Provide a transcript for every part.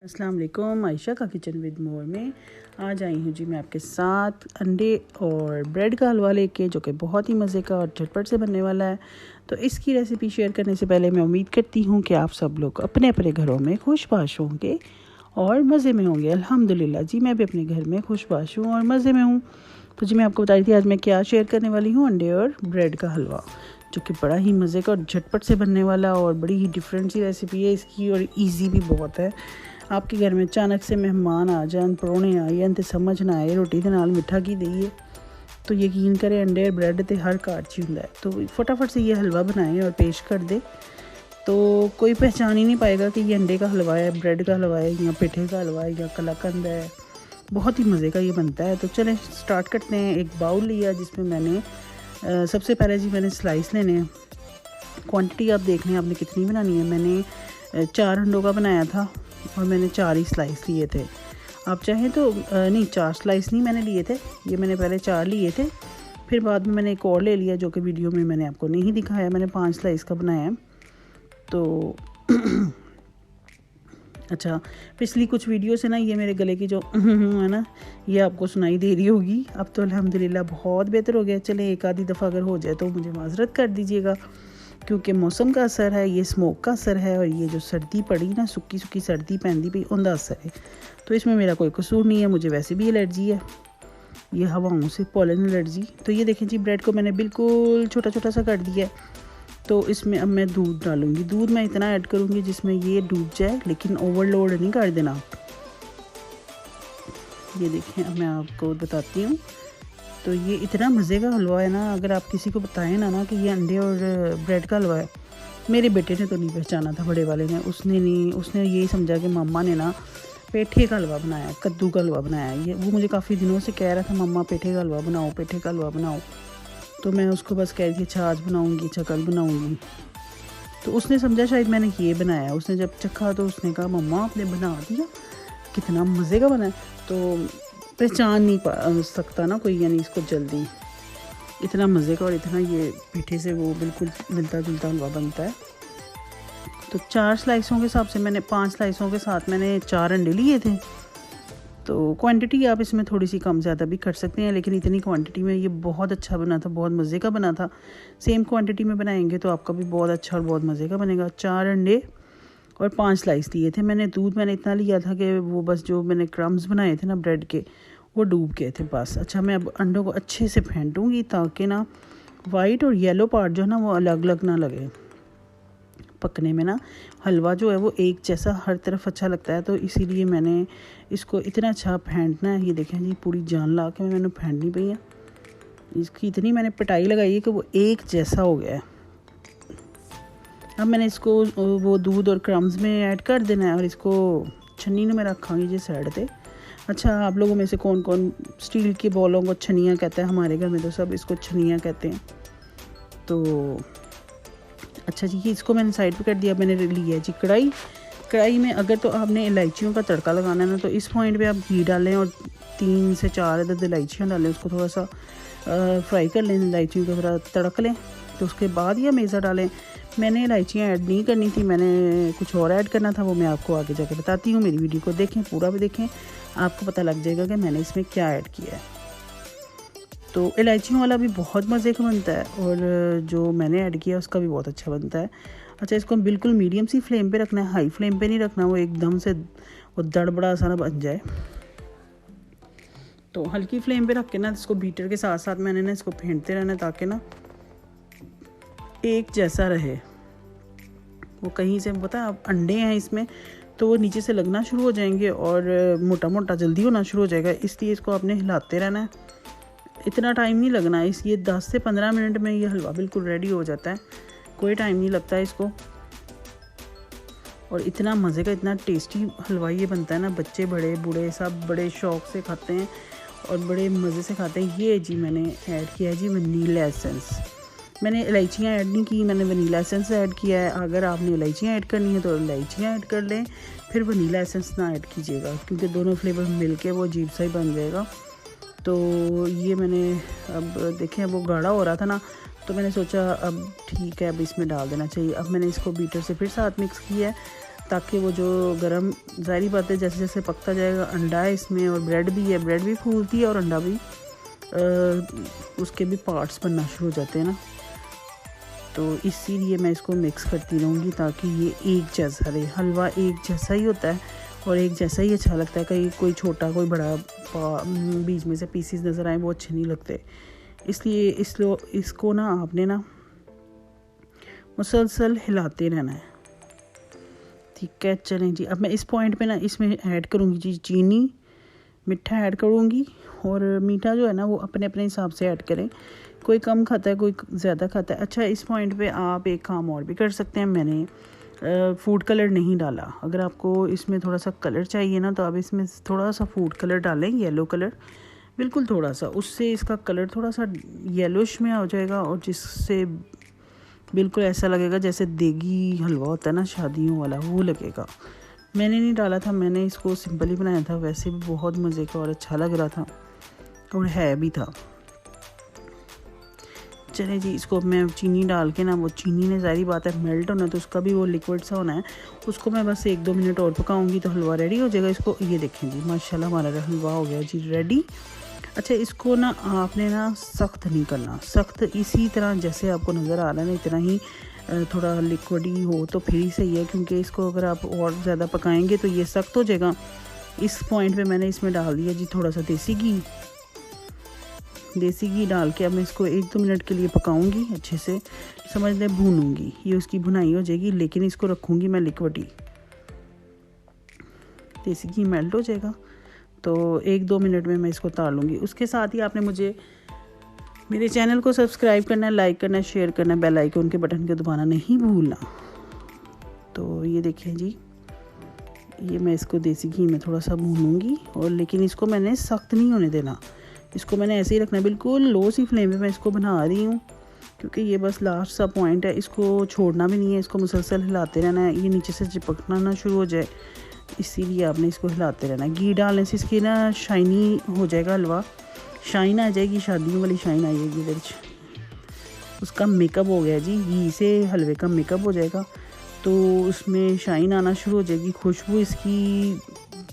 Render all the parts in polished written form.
अस्सलाम वालेकुम। आयशा का किचन विद मोर में आज आई हूँ जी मैं आपके साथ अंडे और ब्रेड का हलवा लेके, जो कि बहुत ही मज़े का और झटपट से बनने वाला है। तो इसकी रेसिपी शेयर करने से पहले मैं उम्मीद करती हूँ कि आप सब लोग अपने अपने घरों में खुशबाश होंगे और मज़े में होंगे। अल्हम्दुलिल्लाह जी, मैं भी अपने घर में खुशबाश हूँ और मज़े में हूँ। तो जी मैं आपको बता रही थी आज मैं क्या शेयर करने वाली हूँ, अंडे और ब्रेड का हलवा, जो कि बड़ा ही मज़े का और झटपट से बनने वाला और बड़ी ही डिफरेंट सी रेसिपी है इसकी, और इजी भी बहुत है। आपके घर में अचानक से मेहमान आ जाए, परौने आए तो समझ ना आए रोटी के नाल मिठा की दईए, तो यकीन करें अंडे और ब्रेड तो हर घर च हुंदा है। तो फटाफट से ये हलवा बनाएं और पेश कर दे, तो कोई पहचान ही नहीं पाएगा कि ये अंडे का हलवा है, ब्रेड का हलवा है, या पेठे का हलवा है, या कलाकंद है। बहुत ही मज़े का ये बनता है। तो चलें स्टार्ट करते हैं। एक बाउल लिया जिसमें मैंने सबसे पहले जी मैंने स्लाइस लेने हैं। क्वांटिटी आप देख लें आपने कितनी बनानी है। मैंने 4 अंडों का बनाया था और मैंने 4 ही स्लाइस लिए थे। आप चाहें तो नहीं, 4 स्लाइस नहीं मैंने लिए थे, ये मैंने पहले 4 लिए थे, फिर बाद में मैंने एक और ले लिया जो कि वीडियो में मैंने आपको नहीं दिखाया। मैंने 5 स्लाइस का बनाया है। तो अच्छा, पिछली कुछ वीडियो से ना ये मेरे गले की जो है ना, ये आपको सुनाई दे रही होगी। अब तो अल्हम्दुलिल्लाह बहुत बेहतर हो गया। चलें एक आधी दफ़ा अगर हो जाए तो मुझे माज़रत कर दीजिएगा, क्योंकि मौसम का असर है, ये स्मोक का असर है, और ये जो सर्दी पड़ी ना, सुक्की सुक्की सर्दी पैंदी पई, उनका असर है। तो इसमें मेरा कोई कसूर नहीं है, मुझे वैसे भी एलर्जी है, ये हवाओं से पॉलन एलर्जी। तो ये देखें जी, ब्रेड को मैंने बिल्कुल छोटा छोटा सा कर दिया है। तो इसमें अब मैं दूध डालूँगी। दूध मैं इतना ऐड करूँगी जिसमें ये डूब जाए, लेकिन ओवरलोड नहीं कर देना। ये देखें, अब मैं आपको बताती हूँ। तो ये इतना मज़े का हलवा है ना, अगर आप किसी को बताएं ना कि ये अंडे और ब्रेड का हलवा है। मेरे बेटे ने तो नहीं पहचाना था, बड़े वाले ने, उसने यही समझा कि मम्मा ने ना पेठे का हलवा बनाया, कद्दू का हलवा बनाया। ये वो मुझे काफ़ी दिनों से कह रहा था, मम्मा पेठे का हलवा बनाओ, पेठे का हलवा बनाओ। तो मैं उसको बस कह रही थी अच्छा आज बनाऊँगी, अच्छा कल बनाऊँगी। तो उसने समझा शायद मैंने ये बनाया। उसने जब चखा तो उसने कहा मम्मा आपने बना दिया, कितना मज़े का बना है। तो पहचान नहीं सकता ना कोई, यानी इसको जल्दी। इतना मज़े का और इतना ये पीठे से वो बिल्कुल मिलता जुलता हलवा बनता है। तो 4 स्लाइसों के हिसाब से मैंने 5 स्लाइसों के साथ मैंने 4 अंडे लिए थे। तो क्वांटिटी आप इसमें थोड़ी सी कम ज़्यादा भी कर सकते हैं, लेकिन इतनी क्वांटिटी में ये बहुत अच्छा बना था, बहुत मज़े का बना था। सेम क्वांटिटी में बनाएंगे तो आपका भी बहुत अच्छा और बहुत मज़े का बनेगा। 4 अंडे और 5 स्लाइस लिए थे मैंने। दूध मैंने इतना लिया था कि वो बस जो मैंने क्रम्स बनाए थे ना ब्रेड के, वो डूब गए थे बस। अच्छा, मैं अब अंडों को अच्छे से फेंटूँगी ताकि ना वाइट और येलो पार्ट जो है ना वो अलग अलग ना लगे पकने में। ना हलवा जो है वो एक जैसा हर तरफ अच्छा लगता है, तो इसीलिए मैंने इसको इतना अच्छा फेंटना है। ये देखें जी, पूरी जान ला के मैंने फेंटनी पई है। इसकी इतनी मैंने पिटाई लगाई है कि वो एक जैसा हो गया है। अब मैंने इसको वो दूध और क्रम्स में ऐड कर देना है, और इसको छन्नी में रखांगी जी साइड पे। अच्छा, आप लोगों में से कौन कौन स्टील के बॉलों को छनियाँ कहता है? हमारे घर में तो सब इसको छनियाँ कहते हैं। तो अच्छा जी, इसको मैंने साइड पे कर दिया। मैंने लिया है जी कढ़ाई में अगर तो आपने इलायचियों का तड़का लगाना है ना, तो इस पॉइंट पे आप घी डालें और 3 से 4 अदद इलायचियाँ डालें। उसको थोड़ा सा फ्राई कर लें, इलायचियों को थोड़ा तड़क लें, तो उसके बाद यह मेज़ा डालें। मैंने इलायचियाँ ऐड नहीं करनी थी, मैंने कुछ और ऐड करना था, वो मैं आपको आगे जाके बताती हूँ। मेरी वीडियो को देखें, पूरा भी देखें, आपको पता लग जाएगा कि मैंने इसमें क्या ऐड किया है। तो इलायचियों वाला भी बहुत मज़े का बनता है, और जो मैंने ऐड किया उसका भी बहुत अच्छा बनता है। अच्छा, इसको बिल्कुल मीडियम सी फ्लेम पे रखना है, हाई फ्लेम पे नहीं रखना, वो एकदम से वो दड़बड़ा सा ना बन जाए। तो हल्की फ्लेम पे रख के ना इसको बीटर के साथ साथ मैंने ना इसको फेंटते रहना, ताकि ना एक जैसा रहे। वो कहीं से पता है, अब अंडे हैं इसमें तो वो नीचे से लगना शुरू हो जाएंगे और मोटा मोटा जल्दी होना शुरू हो जाएगा, इसलिए इसको आपने हिलाते रहना है। इतना टाइम नहीं लगना है, इसलिए 10 से 15 मिनट में ये हलवा बिल्कुल रेडी हो जाता है, कोई टाइम नहीं लगता है इसको। और इतना मज़े का, इतना टेस्टी हलवा ये बनता है ना, बच्चे बड़े बूढ़े सब बड़े शौक़ से खाते हैं और बड़े मज़े से खाते हैं। ये जी मैंने ऐड किया है जी वनीला एसेंस। मैंने इलायचियाँ ऐड नहीं की, मैंने वनीला एसेंस ऐड किया है। अगर आपने इलायचियाँ ऐड करनी है तो इलायचियाँ ऐड कर लें, फिर वनीला एसेंस ना ऐड कीजिएगा, क्योंकि दोनों फ्लेवर मिल के वो अजीब सा ही बन जाएगा। तो ये मैंने अब देखें, वो गाढ़ा हो रहा था ना, तो मैंने सोचा अब ठीक है, अब इसमें डाल देना चाहिए। अब मैंने इसको बीटर से फिर साथ मिक्स किया है ताकि वो जो गरम, ज़ाहिर बात है जैसे जैसे पकता जाएगा, अंडा है इसमें और ब्रेड भी है, ब्रेड भी फूलती है और अंडा भी उसके भी पार्ट्स बनना शुरू हो जाते हैं ना, तो इसीलिए मैं इसको मिक्स करती रहूँगी ताकि ये एक जैसा रहे। हलवा एक जैसा ही होता है और एक जैसा ही अच्छा लगता है, कहीं कोई छोटा कोई बड़ा बीच में से पीसीस नज़र आए वो अच्छे नहीं लगते। इसलिए इसको ना आपने ना मुसलसल हिलाते रहना है, ठीक है। चलें जी, अब मैं इस पॉइंट पे ना इसमें ऐड करूँगी जी चीनी, मीठा ऐड करूँगी। और मीठा जो है ना वो अपने अपने हिसाब से ऐड करें, कोई कम खाता है कोई ज़्यादा खाता है। अच्छा, इस पॉइंट पे आप एक काम और भी कर सकते हैं, मैंने फूड कलर नहीं डाला। अगर आपको इसमें थोड़ा सा कलर चाहिए ना तो आप इसमें थोड़ा सा फूड कलर डालें, येलो कलर, बिल्कुल थोड़ा सा, उससे इसका कलर थोड़ा सा येलोश में हो जाएगा और जिससे बिल्कुल ऐसा लगेगा जैसे देगी हलवा होता है ना शादियों वाला, वो लगेगा। मैंने नहीं डाला था, मैंने इसको सिंपल ही बनाया था, वैसे भी बहुत मज़े का और अच्छा लग रहा था और है भी था। चले जी, इसको मैं चीनी डाल के ना, वो चीनी ने ज़ाहिर बात है मेल्ट होना, तो उसका भी वो लिक्विड सा होना है, उसको मैं बस 1-2 मिनट और पकाऊंगी तो हलवा रेडी हो जाएगा। इसको ये देखें जी, माशाल्लाह हमारा हलवा हो गया जी रेडी। अच्छा, इसको ना आपने ना सख्त नहीं करना, सख्त इसी तरह जैसे आपको नज़र आ रहा है ना इतना ही थोड़ा लिक्विड ही हो तो फिर ही सही है, क्योंकि इसको अगर आप और ज़्यादा पकाएंगे तो ये सख्त हो जाएगा। इस पॉइंट पे मैंने इसमें डाल दिया जी थोड़ा सा देसी घी डाल के अब मैं इसको 1-2 मिनट के लिए पकाऊंगी, अच्छे से समझ लें भूनूंगी, ये उसकी भुनाई हो जाएगी, लेकिन इसको रखूंगी मैं लिक्विड ही, देसी घी मेल्ट हो जाएगा तो 1-2 मिनट में मैं इसको तार लूँगी। उसके साथ ही आपने मुझे मेरे चैनल को सब्सक्राइब करना है, लाइक करना है, शेयर करना है, बेल आइकन के बटन को दबाना नहीं भूलना। तो ये देखें जी, ये मैं इसको देसी घी में थोड़ा सा भूनूंगी और लेकिन इसको मैंने सख्त नहीं होने देना, इसको मैंने ऐसे ही रखना है, बिल्कुल लो सी फ्लेम पे मैं इसको बना रही हूँ, क्योंकि ये बस लास्ट सा पॉइंट है। इसको छोड़ना भी नहीं है, इसको मुसलसल हिलाते रहना है, ये नीचे से चिपकना ना शुरू हो जाए, इसीलिए आपने इसको हिलाते रहना है। घी डालने से इसकी ना शाइनी हो जाएगा हलवा, शाइन आ जाएगी, शादियों वाली शाइन आ जाएगी इधर। उसका मेकअप हो गया जी, घी से हलवे का मेकअप हो जाएगा तो उसमें शाइन आना शुरू हो जाएगी, खुशबू इसकी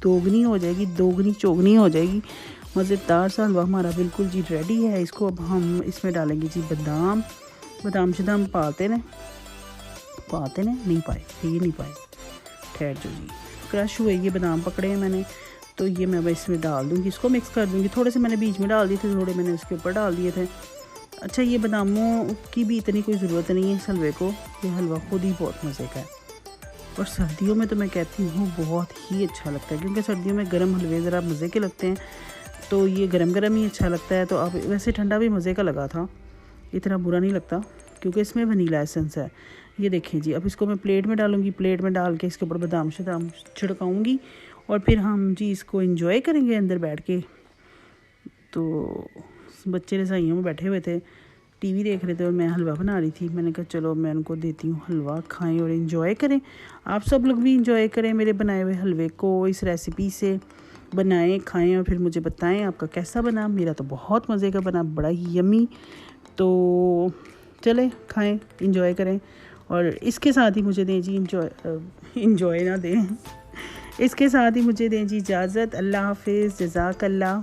दोगुनी हो जाएगी, दोगुनी चौगुनी हो जाएगी। मज़ेदार सा हलवा हमारा बिल्कुल जी रेडी है। इसको अब हम इसमें डालेंगे जी बादाम शदाम पाते ने नहीं पाए, ये नहीं पाए, ठहर जो जी, क्रश हुए ये बादाम पकड़े हैं मैंने, तो ये मैं इसमें डाल दूँगी, इसको मिक्स कर दूँगी। थोड़े से मैंने बीच में डाल दिए थे, थोड़े मैंने उसके ऊपर डाल दिए थे। अच्छा, ये बादामों की भी इतनी कोई ज़रूरत नहीं है इस हलवे को, ये हलवा खुद ही बहुत मज़े का है और सर्दियों में तो मैं कहती हूँ बहुत ही अच्छा लगता है, क्योंकि सर्दियों में गर्म हलवे ज़रा मज़े के लगते हैं, तो ये गरम ही अच्छा लगता है। तो अब वैसे ठंडा भी मज़े का लगा था, इतना बुरा नहीं लगता क्योंकि इसमें वनीला एसेंस है। ये देखिए जी, अब इसको मैं प्लेट में डालूँगी, प्लेट में डाल के इसके ऊपर बादाम शदाम छिड़काऊँगी और फिर हम जी इसको एंजॉय करेंगे अंदर बैठ के। तो बच्चे रज़ाइयों में बैठे हुए थे, टीवी देख रहे थे और मैं हलवा बना रही थी, मैंने कहा चलो मैं उनको देती हूँ हलवा, खाएं और एंजॉय करें। आप सब लोग भी एंजॉय करें मेरे बनाए हुए हलवे को, इस रेसिपी से बनाएं, खाएं और फिर मुझे बताएं आपका कैसा बना। मेरा तो बहुत मज़े का बना, बड़ा ही यम्मी। तो चलें खाएं, एंजॉय करें और इसके साथ ही मुझे दें जी एंजॉय ना दें इसके साथ ही मुझे दें जी इजाज़त। अल्लाह हाफ़िज़, जज़ाकल्लाह।